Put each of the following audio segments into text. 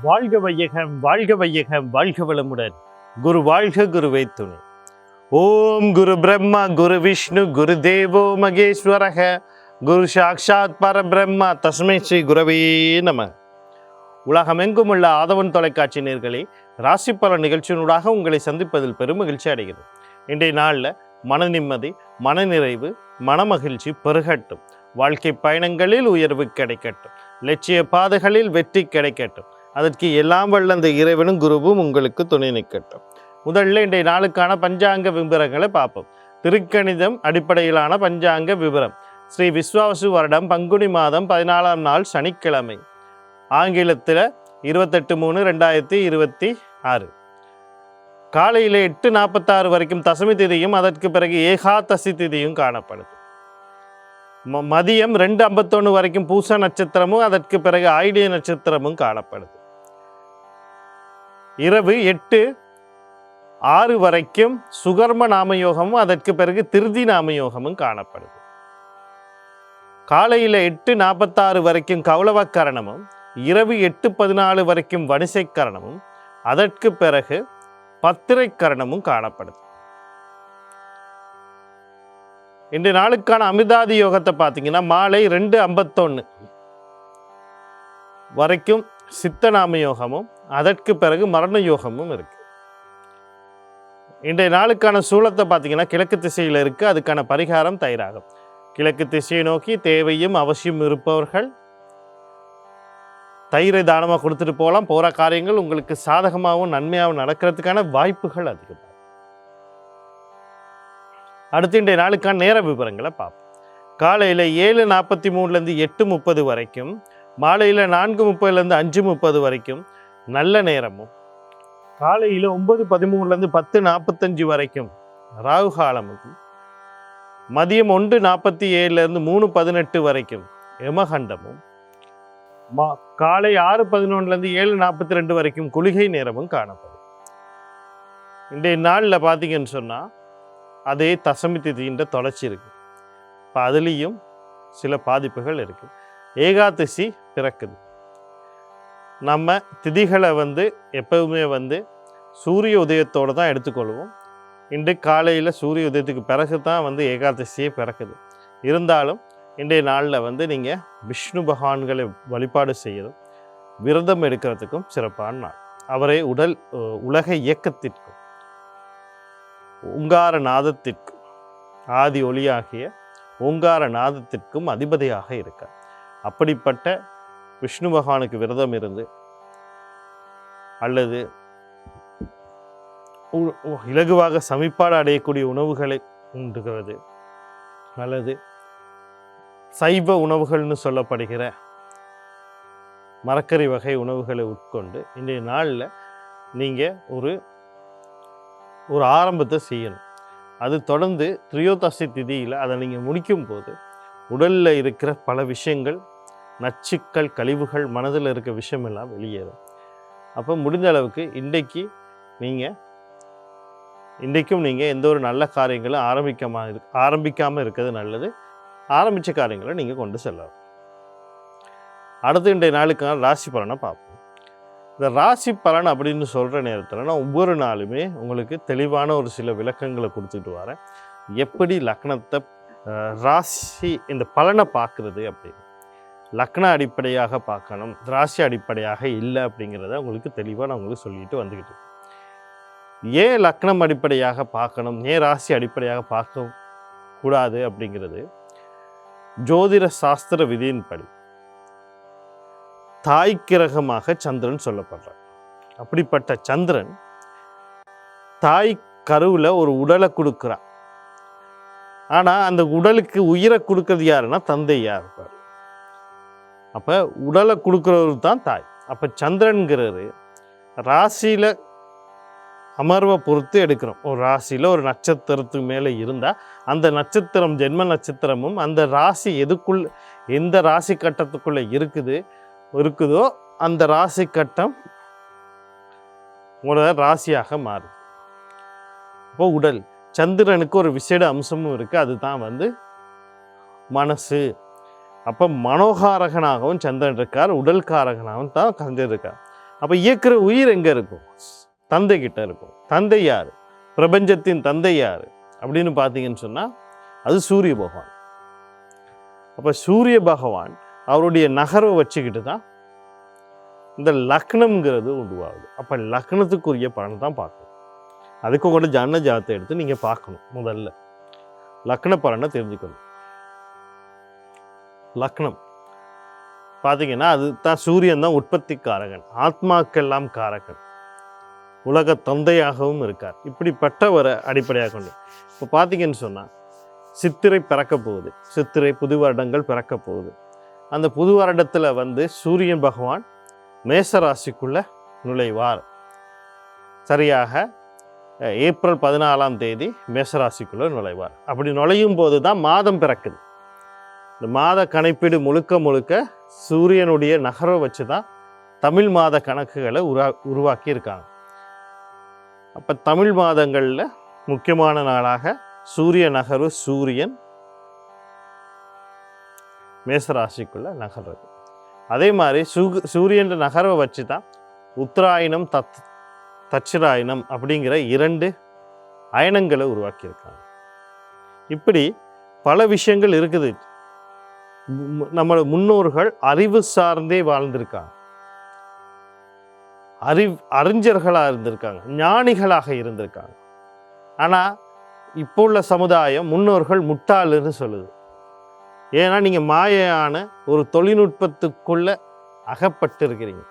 வாழ்க வையகம் வாழ்க வையகம் வாழ்க வளமுடன். குரு வாழ்க குருவே துணை. ஓம் குரு பிரம்மா குரு விஷ்ணு குரு தேவோ மகேஸ்வரக குரு சாக்ஷாத் பரபிரம்மா தஸ்மை ஸ்ரீ குரவே நம. உலகமெங்கும் உள்ள ஆதவன் தொலைக்காட்சி நேயர்களே, ராசி பல நிகழ்ச்சியினூடாக உங்களை சந்திப்பதில் பெரும் மகிழ்ச்சி அடைகிறது. இன்றைய நாளில் மன நிம்மதி, மனநிறைவு, மனமகிழ்ச்சி பெருகட்டும். வாழ்க்கை பயணங்களில் உயர்வு கிடைக்கட்டும். லட்சிய பாதைகளில் வெற்றி கிடைக்கட்டும். அதற்கு எல்லாம் வல்ல அந்த இறைவனும் குருவும் உங்களுக்கு துணை நிற்கட்டும். முதல்ல இன்றைய நாளுக்கான பஞ்சாங்க விவரங்களை பார்ப்போம். திருக்கணிதம் அடிப்படையிலான பஞ்சாங்க விவரம். ஸ்ரீ விஸ்வாவசு வருடம் பங்குனி மாதம் 14ஆம் நாள் சனிக்கிழமை. ஆங்கிலத்தில் 28/3/2026. காலையில் 8:46 வரைக்கும் தசமி திதியும் அதற்கு பிறகு ஏகாதசி திதியும் காணப்படுது. மதியம் 2:51 வரைக்கும் பூச நட்சத்திரமும் அதற்கு பிறகு ஆயிலிய நட்சத்திரமும் காணப்படுது. இரவு 8:06 வரைக்கும் சுகர்ம நாமயோகமும் அதற்கு பிறகு திருதி நாமயோகமும் காணப்படுது. காலையில் 8:46 வரைக்கும் கௌளவக்கரணமும் இரவு 8:14 வரைக்கும் வணிசைக்கரணமும் அதற்கு பிறகு பத்திரைக்கரணமும் காணப்படுது. இன்றைய நாளுக்கான அமிர்தாதி யோகத்தை பார்த்தீங்கன்னா மாலை 2:51 வரைக்கும் சித்த நாம யோகமும் அதற்கு பிறகு மரண யோகமும் இருக்கு. இன்றைய நாளுக்கான சூலத்தை பார்த்தீங்கன்னா கிழக்கு திசையில் இருக்கு. அதுக்கான பரிகாரம் தயிராகும். கிழக்கு திசையை நோக்கி தேவையும் அவசியம் இருப்பவர்கள் தயிரை தானமாக கொடுத்துட்டு போகலாம். போகிற காரியங்கள் உங்களுக்கு சாதகமாகவும் நன்மையாகவும் நடக்கிறதுக்கான வாய்ப்புகள் அதிகம். அடுத்து இன்றைய நாளுக்கான நேர விவரங்களை பார்ப்போம். காலையில் 7:43 8:30 வரைக்கும், மாலையில் 4:30 5:30 வரைக்கும் நல்ல நேரமும், காலையில் 9:13 10:45 வரைக்கும் ராகு காலமும், மதியம் 1:47 3:18 வரைக்கும் யமகண்டமும், காலை 6:11 7:42 வரைக்கும் குளிகை நேரமும் காணப்படும். இன்றைய நாளில் பார்த்தீங்கன்னு சொன்னால் அதே தசமி திதின்ற தொடர்ச்சி இருக்குது. இப்போ அதுலேயும் சில பாதிப்புகள் இருக்குது. ஏகாதசி பிறக்குது. நம்ம திதிகளை எப்பவுமே சூரிய உதயத்தோடு தான் எடுத்துக்கொள்வோம். இன்று காலையில் சூரிய உதயத்துக்கு பிறகு தான் ஏகாதசியே பிறக்குது. இருந்தாலும் இன்றைய நாளில் நீங்கள் விஷ்ணு பகவான்களை வழிபாடு செய்யணும். விரதம் எடுக்கிறதுக்கும் சிறப்பான நாள். அவரை உலக இயக்கத்திற்கும் ஓங்கார நாதத்திற்கும் ஆதி ஒளியாகிய ஓங்கார நாதத்திற்கும் அதிபதியாக இருக்கார். அப்படிப்பட்ட விஷ்ணு பகவானுக்கு விரதம் இருந்து அல்லது இலகுவாக சமிப்பாடு அடையக்கூடிய உணவுகளை உண்டுகிறது அல்லது சைவ உணவுகள்னு சொல்லப்படுகிற மரக்கறி வகை உணவுகளை உட்கொண்டு இன்றைய நாளில் நீங்கள் ஒரு ஆரம்பத்தை செய்யணும். அது தொடர்ந்து திரியோதசி திதியில் அதை நீங்கள் முடிக்கும் போது உடலில் இருக்கிற பல விஷயங்கள், நச்சுக்கள், கழிவுகள், மனதில் இருக்க விஷயமெல்லாம் வெளியேறும். அப்போ முடிந்த அளவுக்கு இன்றைக்கும் நீங்கள் எந்த ஒரு நல்ல காரியங்களும் ஆரம்பிக்காமல் இருக்கிறது நல்லது. ஆரம்பித்த காரியங்களை நீங்கள் கொண்டு செல்லலாம். அடுத்து இன்றைய நாளுக்கான ராசி பலனை பார்ப்போம். இந்த ராசி பலன் அப்படின்னு சொல்கிற நேரத்தில் நான் ஒவ்வொரு நாளுமே உங்களுக்கு தெளிவான ஒரு சில விளக்கங்களை கொடுத்துட்டு வரேன். எப்படி லக்னத்தை ராசி இந்த பலனை பார்க்குறது அப்படின்னு. லக்ன அடிப்படையாக பார்க்கணும், ராசி அடிப்படையாக இல்லை அப்படிங்கிறத உங்களுக்கு தெளிவாக நான் உங்களுக்கு சொல்லிட்டு வந்துக்கிட்டு இருக்கேன். ஏன் லக்னம் அடிப்படையாக பார்க்கணும், ஏன் ராசி அடிப்படையாக பார்க்க கூடாது அப்படிங்கிறது ஜோதிட சாஸ்திர விதியின்படி தாய் கிரகமாக சந்திரன் சொல்லப்படுறார். அப்படிப்பட்ட சந்திரன் தாய் கருவில் ஒரு உடலை கொடுக்குறான். ஆனால் அந்த உடலுக்கு உயிரை கொடுக்கறது யாருன்னா தந்தையாக இருப்பார். அப்போ உடலை கொடுக்குறவர் தான் தாய். அப்போ சந்திரன்கிறது ராசியில் அமர்வை பொறுத்து எடுக்கிறோம். ஒரு ராசியில் ஒரு நட்சத்திரத்துக்கு மேலே இருந்தால் அந்த நட்சத்திரம் ஜென்ம நட்சத்திரமும் அந்த ராசி எந்த ராசி கட்டத்துக்குள்ளே இருக்குதோ அந்த ராசி கட்டம் உங்களோட ராசியாக மாறுது. இப்போ உடல் சந்திரனுக்கு ஒரு விசேட அம்சமும் இருக்குது. அதுதான் மனசு. அப்போ மனோகாரகனாகவும் சந்திரன் இருக்கார், உடல் காரகனாகவும் தான் சந்திரன் இருக்கார். அப்போ இயக்குற உயிர் எங்கே இருக்கும்? தந்தை கிட்ட இருக்கும். தந்தை யார்? பிரபஞ்சத்தின் தந்தை யார் அப்படின்னு பார்த்தீங்கன்னு சொன்னால் அது சூரிய பகவான். அப்போ சூரிய பகவான் அவருடைய நகர்வை வச்சுக்கிட்டு தான் இந்த லக்னம்ங்கிறது உருவாகுது. அப்போ லக்னத்துக்குரிய பலன் தான் பார்க்கணும். அதுக்கு உங்களோட ஜன்ன ஜாதத்தை எடுத்து நீங்கள் பார்க்கணும். முதல்ல லக்ன பலனை தெரிஞ்சுக்கணும். லக்னம் பார்த்தீங்கன்னா அது தான் சூரியன் தான் உற்பத்திக்காரகன், ஆத்மாக்கெல்லாம் காரகன், உலக தந்தையாகவும் இருக்கார். இப்படிப்பட்டவரை அடிப்படையாக கொண்டு இப்போ பார்த்தீங்கன்னு சொன்னால் சித்திரை பிறக்க போகுது. சித்திரை புது வருடங்கள் பிறக்க போகுது. அந்த புது வருடத்தில் சூரியன் பகவான் மேசராசிக்குள்ளே நுழைவார். சரியாக ஏப்ரல் 14ஆம் தேதி மேசராசிக்குள்ளே நுழைவார். அப்படி நுழையும் போது தான் மாதம் பிறக்குது. இந்த மாத கணிப்பீடு முழுக்க சூரியனுடைய நகரை வச்சு தான் தமிழ் மாத கணக்குகளை உருவாக்கி இருக்காங்க. அப்போ தமிழ் மாதங்களில் முக்கியமான நாளாக சூரிய நகர்வு, சூரியன் மேசராசிக்குள்ள நகர்றது. அதே மாதிரி சூரியன் நகர்வை வச்சு தான் உத்தராயணம், தட்சிராயணம் அப்படிங்கிற 2 அயனங்களை உருவாக்கியிருக்காங்க. இப்படி பல விஷயங்கள் இருக்குது. நம்ம முன்னோர்கள் அறிவு சார்ந்தே வாழ்ந்திருக்காங்க, அறிஞர்களாக இருந்திருக்காங்க, ஞானிகளாக இருந்திருக்காங்க. ஆனால் இப்போ உள்ள சமுதாயம் முன்னோர்கள் முட்டாளுன்னு சொல்லுது. ஏன்னா நீங்கள் மாயான ஒரு தொழில்நுட்பத்துக்குள்ளே அகப்பட்டு இருக்கிறீங்க.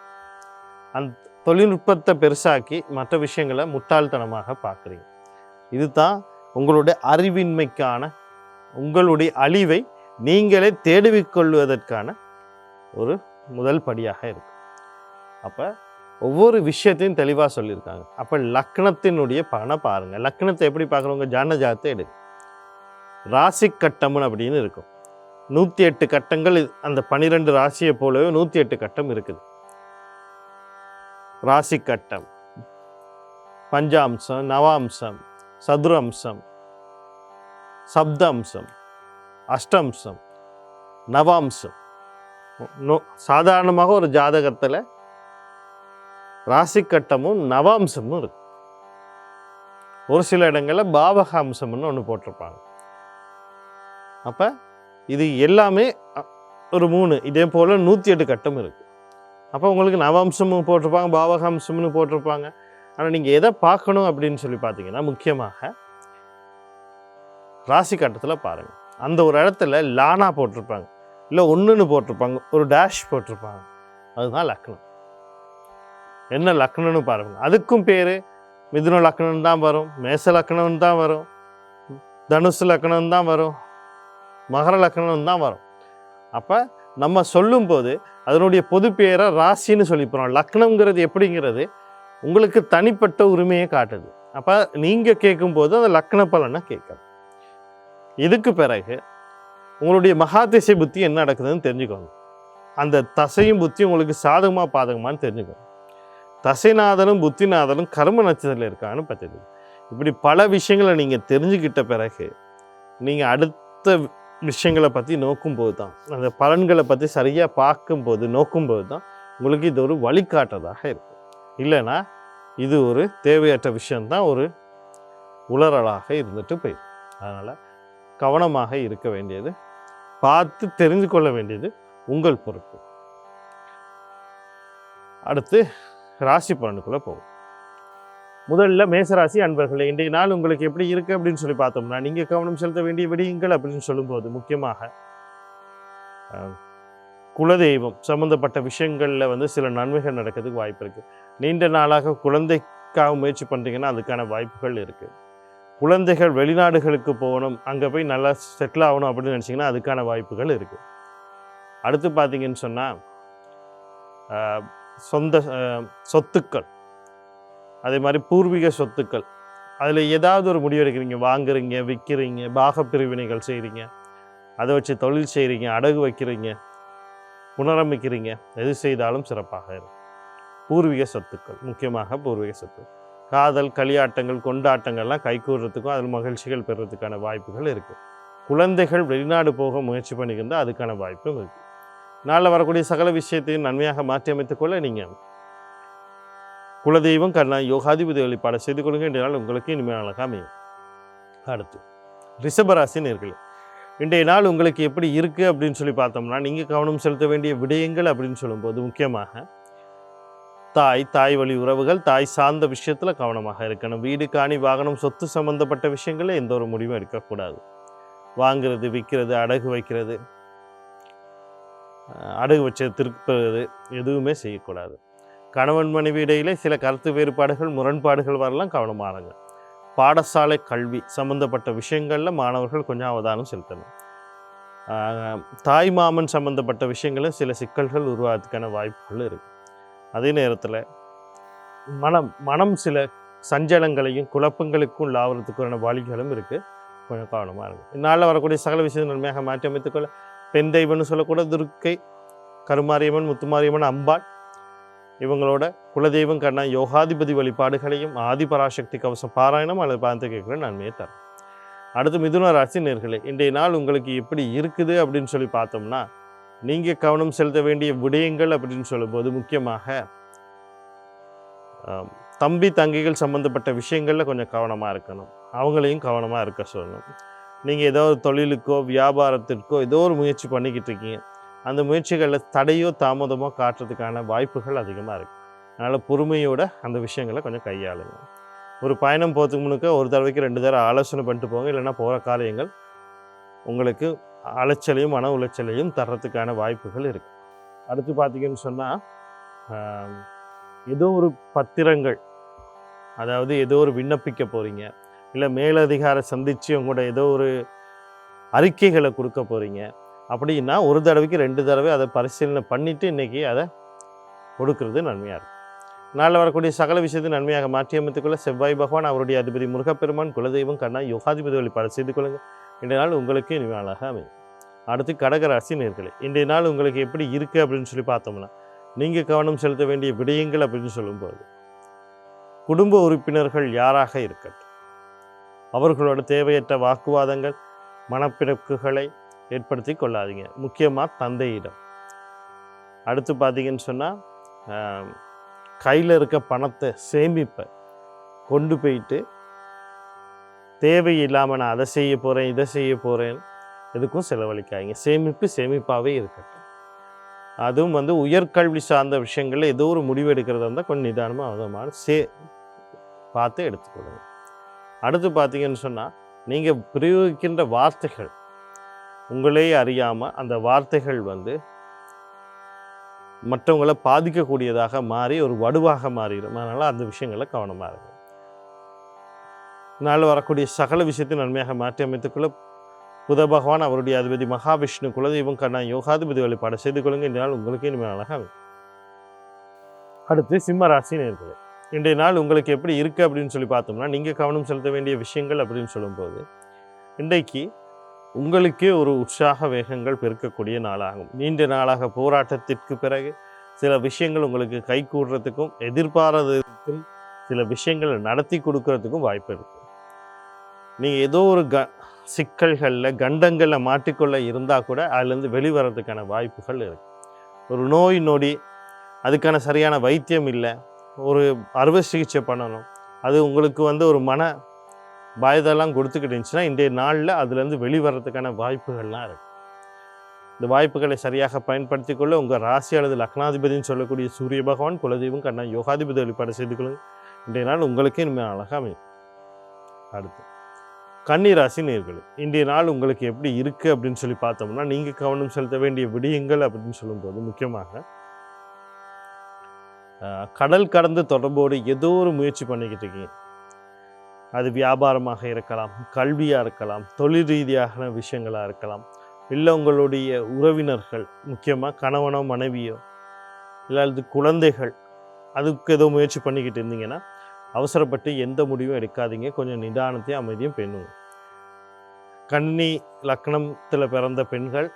அந்த தொழில்நுட்பத்தை பெருசாக்கி மற்ற விஷயங்களை முட்டாள்தனமாக பார்க்குறீங்க. இதுதான் உங்களுடைய அறிவின்மைக்கான, உங்களுடைய அழிவை நீங்களே தேடிவிக்கொள்வதற்கான ஒரு முதல் படியாக இருக்கு. அப்போ ஒவ்வொரு விஷயத்தையும் தெளிவாக சொல்லியிருக்காங்க. அப்போ லக்னத்தினுடைய பலனை பாருங்கள். லக்னத்தை எப்படி பார்க்குறவங்க ஜான ஜாதத்தை எடு. ராசி கட்டம்னு அப்படின்னு இருக்கும். 108 கட்டங்கள். அந்த 12 ராசியை போலவே 108 கட்டம் இருக்குது. ராசி கட்டம், பஞ்சாம்சம், நவாம்சம், சதுரம்சம், சப்தம்சம், அஷ்டம்சம், நவாம்சம். சாதாரணமாக ஒரு ஜாதகத்தில் ராசி கட்டமும் நவாம்சமும் இருக்கு. ஒரு சில இடங்களில் பாவகாம்சம்னு ஒன்று போட்டிருப்பாங்க. அப்போ இது எல்லாமே ஒரு 3, இதே போல் 108 கட்டம் இருக்குது. அப்போ உங்களுக்கு நவாம்சமும் போட்டிருப்பாங்க, பாவகாம்சம்னு போட்டிருப்பாங்க. ஆனால் நீங்கள் எதை பார்க்கணும் அப்படின்னு சொல்லி பார்த்தீங்கன்னா முக்கியமாக ராசி கட்டத்தில் பாருங்கள். அந்த ஒரு இடத்துல லானா போட்டிருப்பாங்க, இல்லை 1ன்னு போட்டிருப்பாங்க, ஒரு டேஷ் போட்டிருப்பாங்க. அதுதான் லக்னம். என்ன லக்னம்னு பாருங்கள். அதுக்கும் பேர் மிதுன லக்னம் தான் வரும், மேச லக்னம் தான் வரும், தனுசு லக்னம் தான் வரும், மகர லக்னம் தான் வரும். அப்போ நம்ம சொல்லும்போது அதனுடைய பொது பேரை ராசின்னு சொல்லிப்போம். லக்னம்ங்கிறது எப்படிங்கிறது உங்களுக்கு தனிப்பட்ட உரிமையை காட்டுது. அப்போ நீங்கள் கேட்கும்போது அந்த லக்ன பலனை கேட்கணும். இதுக்கு பிறகு உங்களுடைய மகாதிசை புத்தி என்ன நடக்குதுன்னு தெரிஞ்சுக்கணும். அந்த தசையும் புத்தி உங்களுக்கு சாதகமாக பாதகமானு தெரிஞ்சுக்கணும். தசைநாதனும் புத்திநாதனும் கர்ம நட்சத்திரத்தில் இருக்கான்னு பார்த்தது. இப்படி பல விஷயங்களை நீங்கள் தெரிஞ்சுக்கிட்ட பிறகு நீங்கள் அடுத்த விஷயங்களை பற்றி நோக்கும்போது தான், அந்த பலன்களை பற்றி சரியாக பார்க்கும்போது நோக்கும்போது தான் உங்களுக்கு இது ஒரு வழிகாட்டுறதாக இருக்கும். இல்லைன்னா இது ஒரு தேவையற்ற விஷயந்தான், ஒரு உளறலாக இருந்துட்டு போயிடும். அதனால் கவனமாக இருக்க வேண்டியது, பார்த்து தெரிந்து கொள்ள வேண்டியது உங்கள் பொறுப்பு. அடுத்து ராசி பலனுக்குள்ளே போகும். முதல்ல மேசராசி அன்பர்களே, இன்றைய நாள் உங்களுக்கு எப்படி இருக்குது அப்படின்னு சொல்லி பார்த்தோம்னா, நீங்கள் கவனம் செலுத்த வேண்டிய விடயங்கள் அப்படின்னு சொல்லும்போது முக்கியமாக குலதெய்வம் சம்மந்தப்பட்ட விஷயங்களில் சில நன்மைகள் நடக்கிறதுக்கு வாய்ப்பு இருக்குது. நீண்ட நாளாக குழந்தைக்காக முயற்சி பண்ணுறீங்கன்னா அதுக்கான வாய்ப்புகள் இருக்குது. குழந்தைகள் வெளிநாடுகளுக்கு போகணும், அங்கே போய் நல்லா செட்டில் ஆகணும் அப்படின்னு நினச்சிங்கன்னா அதுக்கான வாய்ப்புகள் இருக்குது. அடுத்து பார்த்தீங்கன்னு சொன்னால் சொத்துக்கள், அதே மாதிரி பூர்வீக சொத்துக்கள், அதில் ஏதாவது ஒரு முடிவு எடுக்கிறீங்க, வாங்குறீங்க, விற்கிறீங்க, பாகப்பிரிவினைகள் செய்கிறீங்க, அதை வச்சு தொழில் செய்கிறீங்க, அடகு வைக்கிறீங்க, புனரமைக்கிறீங்க, எது செய்தாலும் சிறப்பாக இருக்கும். பூர்வீக சொத்துக்கள், முக்கியமாக பூர்வீக சொத்து, காதல், களியாட்டங்கள், கொண்டாட்டங்கள்லாம் கைகூடுறதுக்கும் அதில் மகிழ்ச்சிகள் பெறுறதுக்கான வாய்ப்புகள் இருக்குது. குழந்தைகள் வெளிநாடு போக முயற்சி பண்ணிக்கிஇருந்தால் அதுக்கான வாய்ப்பும் இருக்குது. நாளில் வரக்கூடிய சகல விஷயத்தையும் நன்மையாக மாற்றி அமைத்துக்கொள்ள நீங்கள் குலதெய்வம் கண்ணா யோகாதிபதி வழிபாடு செய்து கொள்ளுங்க. இன்றைய நாள் உங்களுக்கு இனிமையான அமையும். அடுத்து ரிஷபராசி நேயர்களே, இன்றைய நாள் உங்களுக்கு எப்படி இருக்குது அப்படின்னு சொல்லி பார்த்தோம்னா, நீங்கள் கவனம் செலுத்த வேண்டிய விடயங்கள் அப்படின்னு சொல்லும்போது முக்கியமாக தாய் வழி உறவுகள், தாய் சார்ந்த விஷயத்தில் கவனமாக இருக்கணும். வீடு, காணி, வாகனம், சொத்து சம்மந்தப்பட்ட விஷயங்களில் எந்த ஒரு முடிவும் எடுக்கக்கூடாது. வாங்கிறது, விற்கிறது, அடகு வைக்கிறது, அடகு வச்சது திருப்பது எதுவுமே செய்யக்கூடாது. கணவன் மனைவி இடையிலே சில கருத்து வேறுபாடுகள், முரண்பாடுகள் வரலாம், கவனமானங்க. பாடசாலை கல்வி சம்மந்தப்பட்ட விஷயங்களில் மாணவர்கள் கொஞ்சம் அவதானம் செலுத்தணும். தாய் மாமன் சம்மந்தப்பட்ட விஷயங்களில் சில சிக்கல்கள் உருவாகிறதுக்கான வாய்ப்புகள் இருக்குது. அதே நேரத்தில் மனம் சில சஞ்சலங்களையும் குழப்பங்களுக்கும் லாபத்துக்கான வழிகளும் இருக்குது. கொஞ்சம் கவனமாக இருக்குது. இந்நாளில் வரக்கூடிய சகல விஷயத்தை நன்மையாக மாற்றி அமைத்துக்கொள்ள பெண் தெய்வம்னு சொல்லக்கூட துர்க்கை, கருமாரியம்மன், முத்துமாரியம்மன், அம்பாள் இவங்களோட குலதெய்வம் கண்ணா யோகாதிபதி வழிபாடுகளையும் ஆதிபராசக்தி கவசம் பாராயணம் அல்லது பார்த்து கேட்குற நன்மையை தரும். அடுத்து மிதுன ராசி நேயர்களே, இன்றைய நாள் உங்களுக்கு எப்படி இருக்குது அப்படின்னு சொல்லி பார்த்தோம்னா, நீங்கள் கவனம் செலுத்த வேண்டிய விடயங்கள் அப்படின்னு சொல்லும்போது முக்கியமாக தம்பி தங்கைகள் சம்மந்தப்பட்ட விஷயங்களில் கொஞ்சம் கவனமாக இருக்கணும். அவங்களையும் கவனமாக இருக்க சொல்லணும். நீங்கள் ஏதோ ஒரு தொழிலுக்கோ வியாபாரத்திற்கோ ஏதோ ஒரு முயற்சி பண்ணிக்கிட்டு இருக்கீங்க. அந்த முயற்சிகளில் தடையோ தாமதமோ காட்டுறதுக்கான வாய்ப்புகள் அதிகமாக இருக்குது. அதனால் பொறுமையோட அந்த விஷயங்களை கொஞ்சம் கையாளுங்க. ஒரு பயணம் போகிறதுக்கு முன்னுக்க ஒரு தடவைக்கு 2 தடவை ஆலோசனை பண்ணிட்டு போங்க. இல்லைன்னா போகிற காரியங்கள் உங்களுக்கு அலைச்சலையும் மன உளைச்சலையும் தர்றதுக்கான வாய்ப்புகள் இருக்குது. அடுத்து பார்த்தீங்கன்னு சொன்னால், ஏதோ ஒரு பத்திரங்கள், அதாவது ஏதோ ஒரு விண்ணப்பிக்க போகிறீங்க, இல்லை மேலதிகார சந்தித்து உங்களோட ஏதோ ஒரு அறிக்கைகளை கொடுக்க போகிறீங்க அப்படின்னா ஒரு தடவைக்கு 2 தடவை அதை பரிசீலனை பண்ணிவிட்டு இன்றைக்கி அதை கொடுக்கறது நன்மையாக இருக்கும். நாளில் வரக்கூடிய சகல விஷயத்தை நன்மையாக மாற்றி அமைத்துக்கொள்ள செவ்வாய் பகவான், அவருடைய அதிபதி முருகப்பெருமான், குலதெய்வம் கண்ணா யோகாதிபதி வழிபாடு செய்து கொள்ளுங்கள். இன்றைய நாள் உங்களுக்கு இனிமையாக அமையும். அடுத்து கடகராசி நேயர்களே, இன்றைய நாள் உங்களுக்கு எப்படி இருக்குது அப்படின்னு சொல்லி பார்த்தோம்னா, நீங்கள் கவனம் செலுத்த வேண்டிய விடயங்கள் அப்படின்னு சொல்லும்போது குடும்ப உறுப்பினர்கள் யாராக இருக்கட்டும், அவர்களோட தேவையற்ற வாக்குவாதங்கள், மனப்பிறக்குகளை ஏற்படுத்தி கொள்ளாதீங்க. முக்கியமாக தந்தையிடம். அடுத்து பார்த்தீங்கன்னு சொன்னால், கையில் இருக்க பணத்தை சேமிப்பை கொண்டு போயிட்டு தேவையில்லாமல் நான் அதை செய்ய போகிறேன் இதை செய்ய போகிறேன் எதுக்கும் செலவழிக்காதீங்க. சேமிப்பாகவே இருக்கட்டும். அதுவும் உயர்கல்வி சார்ந்த விஷயங்களில் ஏதோ ஒரு முடிவு எடுக்கிறதா இருந்தால் கொஞ்சம் நிதானமாக அவதமான பார்த்து எடுத்துக்கொள்ளுங்க. அடுத்து பார்த்தீங்கன்னு சொன்னால், நீங்கள் பிரயோகிக்கின்ற வார்த்தைகள் உங்களே அறியாமல் அந்த வார்த்தைகள் மற்றவங்களை பாதிக்கக்கூடியதாக மாறி ஒரு வடுவாக மாறிடும். அதனால் அந்த விஷயங்களை கவனமாக இருக்கும். நாள் வரக்கூடிய சகல விஷயத்தை நன்மையாக மாற்றி அமைத்துக்கொள்ள புத பகவான், அவருடைய அதிபதி மகாவிஷ்ணு, குலதெய்வம் கண்ணா யோகாதிபதி வழிபாடு செய்து கொள்ளுங்க. இந்த நாள் உங்களுக்கு இனிமையாக அமையும். அடுத்து சிம்ம ராசி நேயர்களே, இன்றைய நாள் உங்களுக்கு எப்படி இருக்குது அப்படின்னு சொல்லி பார்த்தோம்னா, நீங்கள் கவனம் செலுத்த வேண்டிய விஷயங்கள் அப்படின்னு சொல்லும்போது இன்றைக்கு உங்களுக்கே ஒரு உற்சாக வேகங்கள் பெருக்கக்கூடிய நாளாகும். நீண்ட நாளாக போராட்டத்திற்கு பிறகு சில விஷயங்கள் உங்களுக்கு கை கூடுறதுக்கும் எதிர்பாராததுக்கும் சில விஷயங்களை நடத்தி கொடுக்கறதுக்கும் வாய்ப்பு இருக்குது. நீங்கள் ஏதோ ஒரு சிக்கல்களில் கண்டங்களில் மாட்டிக்கொள்ள இருந்தால் கூட அதுலேருந்து வெளிவரதுக்கான வாய்ப்புகள் இருக்குது. ஒரு நோய் நொடி, அதுக்கான சரியான வைத்தியம் இல்லை, ஒரு அறுவை சிகிச்சை பண்ணணும், அது உங்களுக்கு ஒரு மன பயத்தெல்லாம் கொடுத்துக்கிட்டு இருந்துச்சுன்னா இன்றைய நாளில் அதுலேருந்து வெளிவரத்துக்கான வாய்ப்புகள்லாம் இருக்குது. இந்த வாய்ப்புகளை சரியாக பயன்படுத்தி கொள்ள உங்கள் ராசி அல்லது லக்னாதிபதினு சொல்லக்கூடிய சூரிய பகவான், குலதெய்வம் கண்ணா யோகாதிபதி வழிபாடு செய்து கொள்ளுங்கள். இன்றைய நாள் உங்களுக்கு இனிமேல் அழகாக அமையும். அடுத்து கன்னி ராசி நேயர்களே, இன்றைய நாள் உங்களுக்கு எப்படி இருக்குது அப்படின்னு சொல்லி பார்த்தோம்னா, நீங்கள் கவனம் செலுத்த வேண்டிய விடயங்கள் அப்படின்னு சொல்லும்போது முக்கியமாக கடல் கடந்து தொடர்போடு ஏதோ ஒரு முயற்சி பண்ணிக்கிட்டு இருக்கீங்க. அது வியாபாரமாக இருக்கலாம், கல்வியாக இருக்கலாம், தொழில் ரீதியான விஷயங்களாக இருக்கலாம், இல்லை உங்களுடைய உறவினர்கள், முக்கியமாக கணவனோ மனைவியோ இல்லாது குழந்தைகள், அதுக்கு ஏதோ முயற்சி பண்ணிக்கிட்டு இருந்தீங்கன்னா அவசரப்பட்டு எந்த முடிவும் எடுக்காதீங்க. கொஞ்சம் நிதானத்தையும் அமைதியும் பெண்ணுங்க. கன்னி லக்னத்தில் பிறந்த பெண்கள்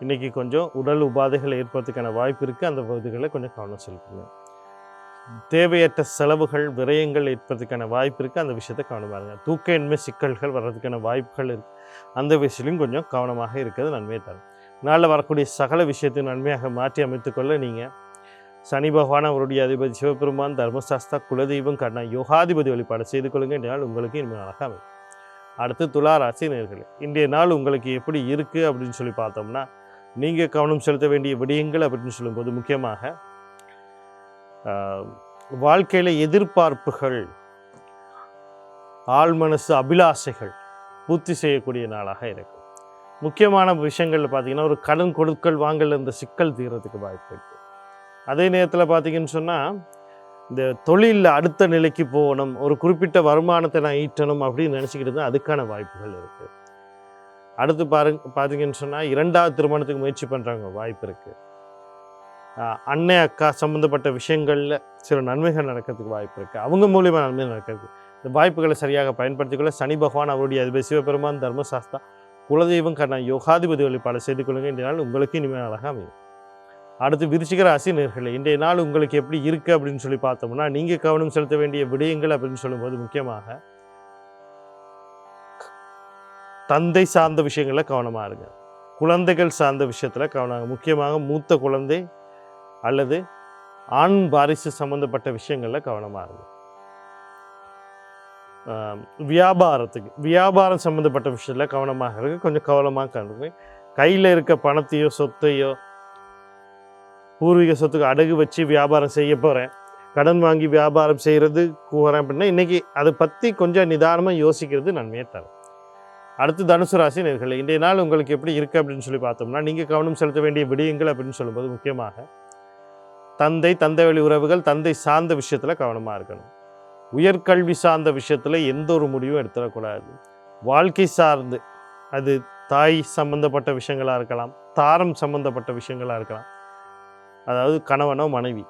இன்றைக்கி கொஞ்சம் உடல் உபாதைகள் ஏற்படுறதுக்கான வாய்ப்பு இருக்குது. அந்த பகுதிகளை கொஞ்சம் கவனம் செலுத்துங்க. தேவையற்ற செலவுகள், விரயங்கள் ஏற்படுறதுக்கான வாய்ப்பு இருக்குது. அந்த விஷயத்தை கவனமாக இருங்க. தூக்கயின்மை சிக்கல்கள் வர்றதுக்கான வாய்ப்புகள் இருக்குது. அந்த விஷயத்திலையும் கொஞ்சம் கவனமாக இருக்கிறது நன்மையை தரும். நாளில் வரக்கூடிய சகல விஷயத்தை நன்மையாக மாற்றி அமைத்துக்கொள்ள நீங்கள் சனி பகவான் அவருடைய அதிபதி சிவபெருமான், தர்மசாஸ்தா, குலதெய்வம், கண்ணா யோகாதிபதி வழிபாடு செய்து கொள்ளுங்க. இன்றைய நாள் உங்களுக்கு இனிமேல் அழகாக அமையும். அடுத்து துலா ராசி நேயர்களே, இன்றைய நாள் உங்களுக்கு எப்படி இருக்குது அப்படின்னு சொல்லி பார்த்தோம்னா, நீங்கள் கவனம் செலுத்த வேண்டிய விடயங்கள் அப்படின்னு சொல்லும்போது முக்கியமாக வாழ்க்கையில் எதிர்பார்ப்புகள், ஆழ்மனசு அபிலாஷைகள் பூர்த்தி செய்யக்கூடிய நாளாக இருக்கும். முக்கியமான விஷயங்களில் பார்த்தீங்கன்னா ஒரு கடன் கொடுக்கல் வாங்கல் இந்த சிக்கல் தீர்றதுக்கு வாய்ப்பு இருக்குது. அதே நேரத்தில் பார்த்தீங்கன்னு சொன்னால் இந்த தொழிலில் அடுத்த நிலைக்கு போகணும், ஒரு குறிப்பிட்ட வருமானத்தை நான் ஈட்டணும் அப்படின்னு நினச்சிக்கிட்டு அதுக்கான வாய்ப்புகள் இருக்குது. அடுத்து பார்த்தீங்கன்னு சொன்னால் 2வது திருமணத்துக்கு முயற்சி பண்ணுறாங்க, வாய்ப்பு இருக்குது. அன்னை அக்கா சம்மந்தப்பட்ட விஷயங்களில் சில நன்மைகள் நடக்கிறதுக்கு வாய்ப்பு இருக்குது. அவங்க மூலியமாக நன்மை நடக்கிறது. இந்த வாய்ப்புகளை சரியாக பயன்படுத்திக்கொள்ள சனி பகவான் அவருடைய அதிபதி சிவபெருமான், தர்மசாஸ்தா, குலதெய்வம், கண்ணா யோகாதிபதி வழிபாடு செய்து கொள்ளுங்கள். இன்றைய நாள் உங்களுக்கு இனிமேல் அழகாக அமையும். அடுத்து விருச்சிக ராசி நேயர்களே, இன்றைய நாள் உங்களுக்கு எப்படி இருக்குது அப்படின்னு சொல்லி பார்த்தோம்னா, நீங்கள் கவனம் செலுத்த வேண்டிய விடயங்கள் அப்படின்னு சொல்லும்போது முக்கியமாக தந்தை சார்ந்த விஷயங்களில் கவனமாக இருங்க. குழந்தைகள் சார்ந்த விஷயத்தில் கவனமாக, முக்கியமாக மூத்த குழந்தை அல்லது ஆண் வாரிசு சம்மந்தப்பட்ட விஷயங்களில் கவனமாக இருங்க. வியாபாரம் சம்மந்தப்பட்ட விஷயத்தில் கவனமாக இருக்கு, கொஞ்சம் கவனமாக கருங்க. கையில் இருக்க பணத்தையோ சொத்தையோ பூர்வீக சொத்துக்கு அடகு வச்சு வியாபாரம் செய்ய போகிறேன், கடன் வாங்கி வியாபாரம் செய்கிறது போகிறேன் அப்படின்னா இன்றைக்கி அதை பற்றி கொஞ்சம் நிதானமாக யோசிக்கிறது நன்மையை தரும். அடுத்து தனுசு ராசி நேயர்களே, இன்றைய நாள் உங்களுக்கு எப்படி இருக்குது அப்படின்னு சொல்லி பார்த்தோம்னா, நீங்கள் கவனம் செலுத்த வேண்டிய விடயங்கள் அப்படின்னு சொல்லும்போது முக்கியமாக தந்தை வழி உறவுகள், தந்தை சார்ந்த விஷயத்தில் கவனமாக இருக்கணும். உயர்கல்வி சார்ந்த விஷயத்தில் எந்த ஒரு முடிவும் எடுத்துடக்கூடாது. வாழ்க்கை சார்ந்து அது தாய் சம்பந்தப்பட்ட விஷயங்களாக இருக்கலாம், தாரம் சம்பந்தப்பட்ட விஷயங்களாக இருக்கலாம், அதாவது கணவனோ மனைவி,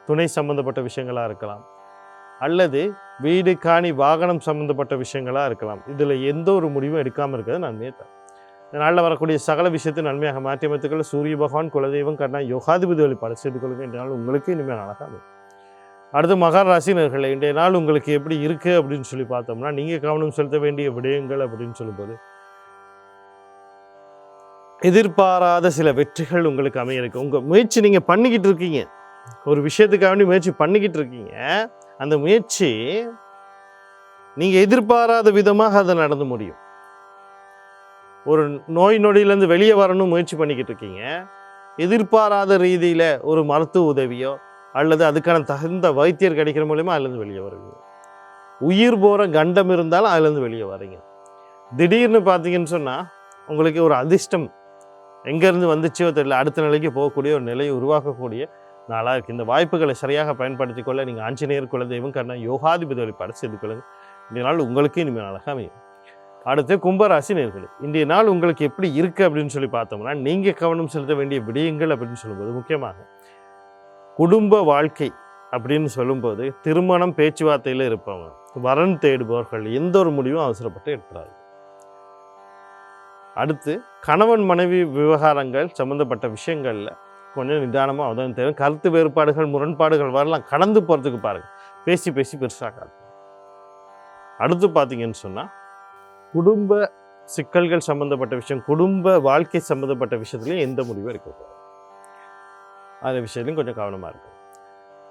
துணை சம்பந்தப்பட்ட விஷயங்களாக இருக்கலாம், அல்லது வீடு காணி வாகனம் சம்பந்தப்பட்ட விஷயங்களாக இருக்கலாம். இதில் எந்த ஒரு முடிவும் எடுக்காமல் இருக்கிறது நன்மையை தரும். இதனால் வரக்கூடிய சகல விஷயத்தை நன்மையாக மாற்றி அமைத்துக்கள் சூரிய பகவான், குலதெய்வம், கண்ணா யோகாதிபதி வழிபாடு செய்து கொள்ளுங்கள். இன்றைய நாள் உங்களுக்கு இனிமேல் அழகாக அமையும். அடுத்து மகர ராசி நேயர்களே, இன்றைய நாள் உங்களுக்கு எப்படி இருக்குது அப்படின்னு சொல்லி பார்த்தோம்னா, நீங்கள் கவனம் செலுத்த வேண்டிய விடயங்கள் அப்படின்னு சொல்லும்போது எதிர்பாராத சில வெற்றிகள் உங்களுக்கு அமைய இருக்கு. உங்கள் முயற்சி நீங்கள் பண்ணிக்கிட்டு இருக்கீங்க, ஒரு விஷயத்துக்காக வேண்டி முயற்சி பண்ணிக்கிட்டு இருக்கீங்க, அந்த முயற்சி நீங்கள் எதிர்பாராத விதமாக அதை நடந்து முடியும். ஒரு நோய் நொடியிலேருந்து வெளியே வரணும் முயற்சி பண்ணிக்கிட்டு இருக்கீங்க, எதிர்பாராத ரீதியில் ஒரு மருத்துவ உதவியோ அல்லது அதுக்கான தகுந்த வைத்தியர் கிடைக்கிற மூலயமா அதுலேருந்து வெளியே வருவீங்க. உயிர் போகிற கண்டம் இருந்தாலும் அதுலேருந்து வெளியே வரீங்க. திடீர்னு பார்த்தீங்கன்னு சொன்னால் உங்களுக்கு ஒரு அதிர்ஷ்டம் எங்கேருந்து வந்துச்சோ தெரியல, அடுத்த நிலைக்கு போகக்கூடிய ஒரு நிலையை உருவாக்கக்கூடிய நாளாக இருக்குது. இந்த வாய்ப்புகளை சரியாக பயன்படுத்தி கொள்ள நீங்கள் ஆஞ்சநேயர், குலதெய்வம், கண்ணா யோகாதிபதி வழிபாடு செய்து கொள்ளுங்கள். இன்றைய நாள் உங்களுக்கு இனிமேல் அழகாக அமையும். அடுத்து கும்பராசி நேயர்களே, இன்றைய நாள் உங்களுக்கு எப்படி இருக்குது அப்படின்னு சொல்லி பார்த்தோம்னா, நீங்கள் கவனம் செலுத்த வேண்டிய விடயங்கள் அப்படின்னு சொல்லும்போது முக்கியமாக குடும்ப வாழ்க்கை அப்படின்னு சொல்லும்போது திருமணம் பேச்சுவார்த்தையில் இருப்பவங்க, வரன் தேடுபவர்கள் எந்த ஒரு முடிவும் அவசரப்பட்டு எடுத்துறாங்க. அடுத்து கணவன் மனைவி விவகாரங்கள் சம்மந்தப்பட்ட விஷயங்களில் கொஞ்சம் நிதானமாக உதவி தேவை. கருத்து வேறுபாடுகள், முரண்பாடுகள் வரலாம், கடந்து போகிறதுக்கு பாருங்கள், பேசி பெருசாகாது. அடுத்து பார்த்தீங்கன்னு சொன்னால் குடும்ப சிக்கல்கள் சம்மந்தப்பட்ட விஷயம், குடும்ப வாழ்க்கை சம்மந்தப்பட்ட விஷயத்துலையும் எந்த முடிவும் இருக்கக்கூடாது. அந்த விஷயத்துலையும் கொஞ்சம் கவனமாக இருக்கும்.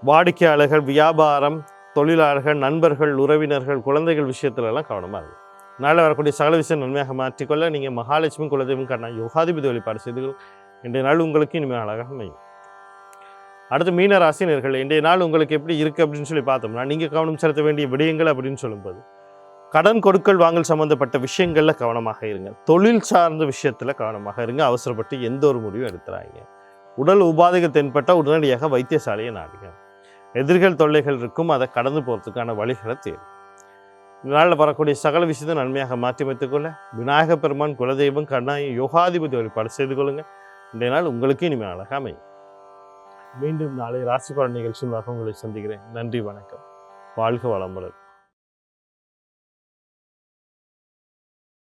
வாடிக்கையாளர்கள், வியாபாரம், தொழிலாளர்கள், நண்பர்கள், உறவினர்கள், குழந்தைகள் விஷயத்துலலாம் கவனமாக இருக்கும். நாளை வரக்கூடிய சகல விஷயம் நன்மையாக மாற்றிக்கொள்ள நீங்கள் மகாலட்சுமி, குலதெய்வம், கண்ணா யோகாதிபதி வழிபாடு செய்து இன்றைய நாள் உங்களுக்கு இனிமேல் அழகாக அமையும். அடுத்து மீன ராசி நேயர்களே, இன்றைய நாள் உங்களுக்கு எப்படி இருக்குது அப்படின்னு சொல்லி பார்த்தோம்னா, நீங்கள் கவனம் செலுத்த வேண்டிய விடயங்கள் அப்படின்னு சொல்லும்போது கடன் கொடுக்கல் வாங்கல் சம்மந்தப்பட்ட விஷயங்களில் கவனமாக இருங்க. தொழில் சார்ந்த விஷயத்தில் கவனமாக இருங்க, அவசரப்பட்டு எந்த ஒரு முடிவும் எடுத்துறாங்க. உடல் உபாதைகள் தென்பட்டால் உடனடியாக வைத்தியசாலையை நாடுங்க. எதிர்கள் தொல்லைகள் இருக்கும், அதை கடந்து போகிறதுக்கான வழிகளை தேடும். நாளில் வரக்கூடிய சகல விஷயத்தை நன்மையாக மாற்றி வைத்துக்கொள்ள விநாயக பெருமான், குலதெய்வம், கண்ணா யோகாதிபதி வழிபாடு செய்து கொள்ளுங்கள். இன்றைய நாள் உங்களுக்கு இனிமேல் அழகாக அமையும். மீண்டும் நாளை ராசி பலன் நிகழ்ச்சியாக உங்களை சந்திக்கிறேன். நன்றி, வணக்கம், வாழ்க வளமுடன்.